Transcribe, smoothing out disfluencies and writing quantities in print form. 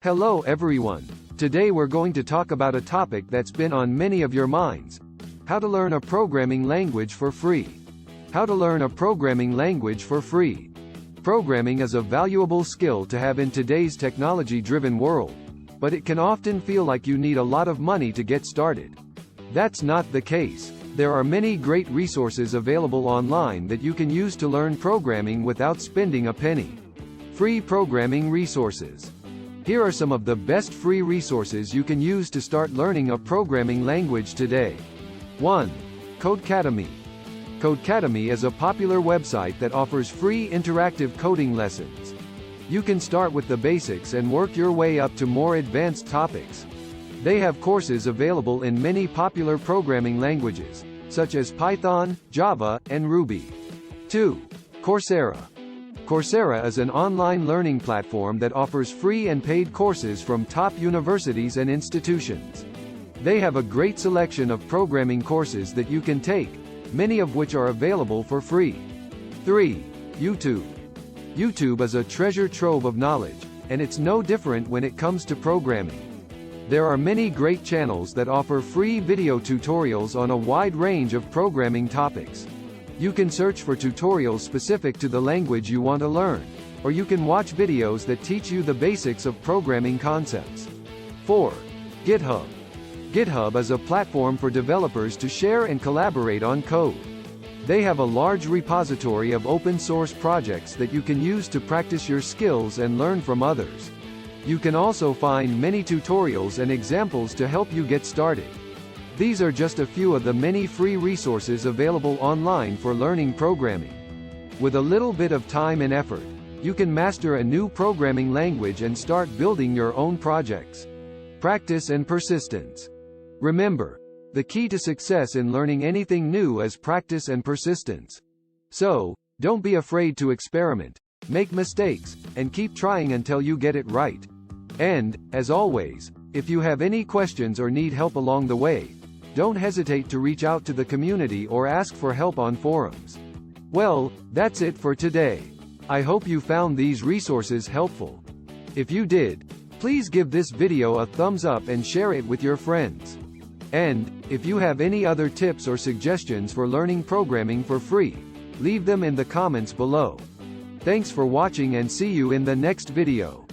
Hello everyone. Today we're going to talk about a topic that's been on many of your minds. How to learn a programming language for free. How to learn a programming language for free. Programming is a valuable skill to have in today's technology-driven world, but it can often feel like you need a lot of money to get started. That's not the case. There are many great resources available online that you can use to learn programming without spending a penny. Free programming resources. Here are some of the best free resources you can use to start learning a programming language today. 1. Codecademy. Codecademy is a popular website that offers free interactive coding lessons. You can start with the basics and work your way up to more advanced topics. They have courses available in many popular programming languages, such as Python, Java, and Ruby. 2. Coursera. Coursera is an online learning platform that offers free and paid courses from top universities and institutions. They have a great selection of programming courses that you can take, many of which are available for free. 3. YouTube. YouTube is a treasure trove of knowledge, and it's no different when it comes to programming. There are many great channels that offer free video tutorials on a wide range of programming topics. You can search for tutorials specific to the language you want to learn, or you can watch videos that teach you the basics of programming concepts. 4. GitHub. GitHub is a platform for developers to share and collaborate on code. They have a large repository of open-source projects that you can use to practice your skills and learn from others. You can also find many tutorials and examples to help you get started. These are just a few of the many free resources available online for learning programming. With a little bit of time and effort, you can master a new programming language and start building your own projects. Practice and persistence. Remember, the key to success in learning anything new is practice and persistence. So, don't be afraid to experiment, make mistakes, and keep trying until you get it right. And, as always, if you have any questions or need help along the way, don't hesitate to reach out to the community or ask for help on forums. Well, that's it for today. I hope you found these resources helpful. If you did, please give this video a thumbs up and share it with your friends. And, if you have any other tips or suggestions for learning programming for free, leave them in the comments below. Thanks for watching and see you in the next video.